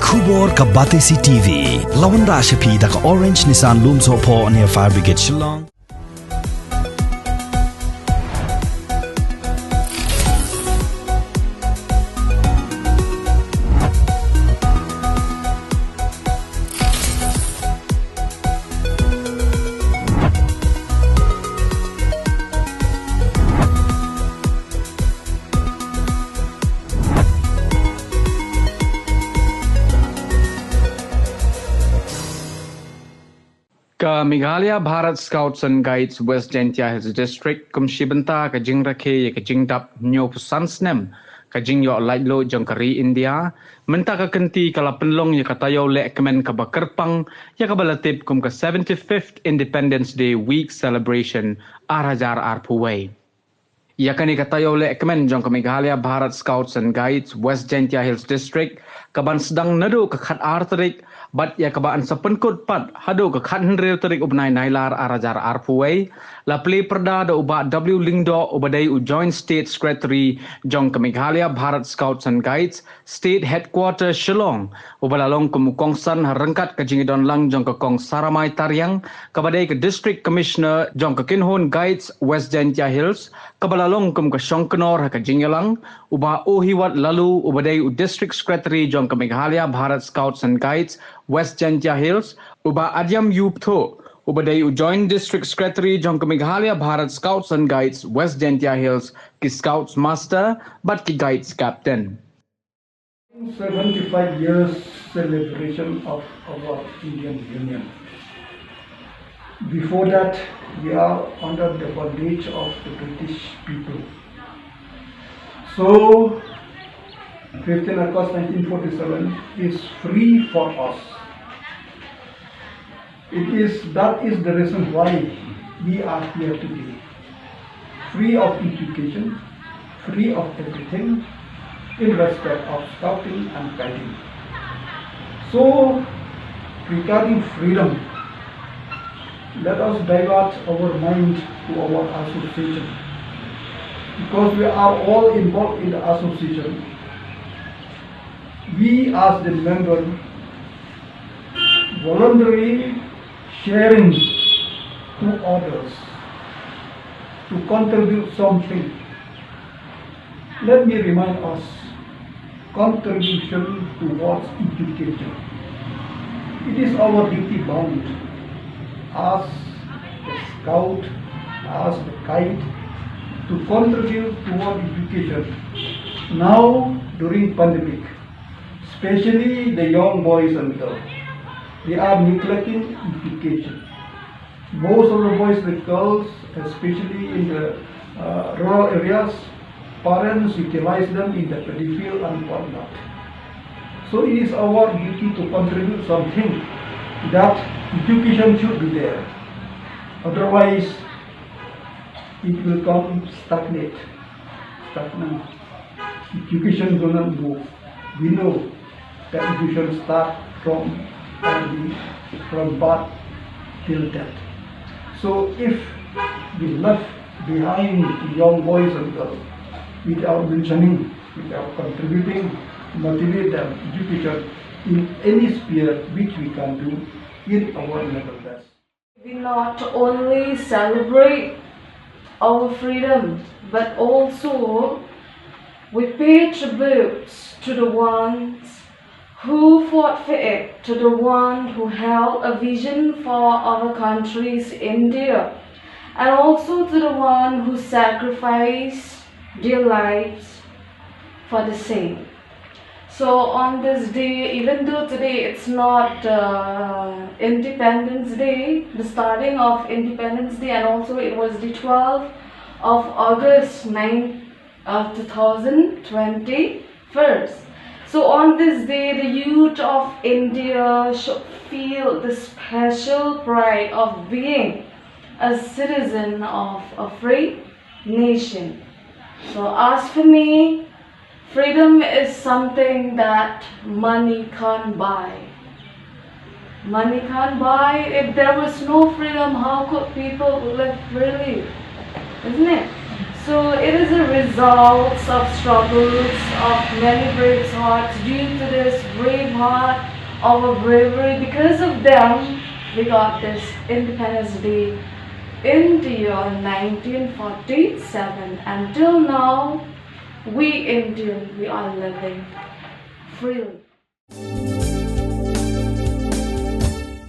Kubor ka Batesi TV. Lawan Rashapi da ka Orange Nissan Looms Hopo near Fire Brigade Shillong. Ka Meghalaya Bharat Scouts and Guides West Jaiñtia Hills District kum Shibanta ka jing Rakhe ka jing dap nyo Sansnem ka jing yo Laitluid jong kari India menta ka kenti kala penlong ya ka Taïew Lehkmen ka bakerpang ya ka balatip kum ka 75th Independence Day week celebration arajar arpuway. Ya kani ka Taïew Lehkmen jong ka Meghalaya Bharat Scouts and Guides West Jaiñtia Hills District kaban sedang nado ka khat arterik bat ya kabaan sa penkut pat hado ka khat henril terik ubnai nailar arajar arpuway la play perda da uba W Lingdo ubadai u Joint State Secretary jong ka Meghalaya Bharat Scouts and Guides State Headquarters Shillong ubalalong kumukongsan harengkat ka jingidon lang jong ka kong Saramai Tariang kabadai ka District Commissioner jong ka Kinhon Guides West Jaiñtia Hills kabalalong kum ka Shongkenor ka jingilang uba ohiwat lalu ubadai u District Secretary jong ka Meghalaya Bharat Scouts and Guides West Jaiñtia Hills, uba Adyam Yupto, ubadai u Joint District Secretary jong ka Meghalaya Bharat Scouts and Guides West Jaiñtia Hills, ki Scouts Master, but ki Guides Captain. 75 years celebration of our Indian Union. Before that, we are under the bondage of the British people. So, 15 August 1947 is free for us. That is the reason why we are here today. Free of education, free of everything, in respect of scouting and guiding. So, regarding freedom, let us divert our mind to our association. Because we are all involved in the association, we as the member voluntarily sharing to others to contribute something. Let me remind us, contribution towards education. It is our duty bound as a scout, as a guide, to contribute toward education. Now, during pandemic, especially the young boys and girls, they are neglecting education. Most of the boys and girls, especially in the rural areas, parents utilize them in the pedophile and whatnot. So it is our duty to contribute something that education should be there. Otherwise, it will come stagnant. Education will not move. We know that education starts from birth till death. So if we left behind young boys and girls without mentioning, without contributing, motivate them, education in any sphere which we can do in our level best. We not only celebrate our freedom, but also we pay tributes to the ones who fought for it, to the one who held a vision for our country's India, and also to the one who sacrificed their lives for the same. So on this day, even though today it's not Independence Day, the starting of Independence Day, and also it was the 12th of August 2021. So on this day, the youth of India should feel the special pride of being a citizen of a free nation. So as for me, freedom is something that money can't buy. Money can't buy. If there was no freedom, how could people live freely? Isn't it? So it is a result of struggles of many brave hearts. Due to this brave heart, our bravery, because of them, we got this Independence Day in the year 1947. Until now, we Indian, we are living freely.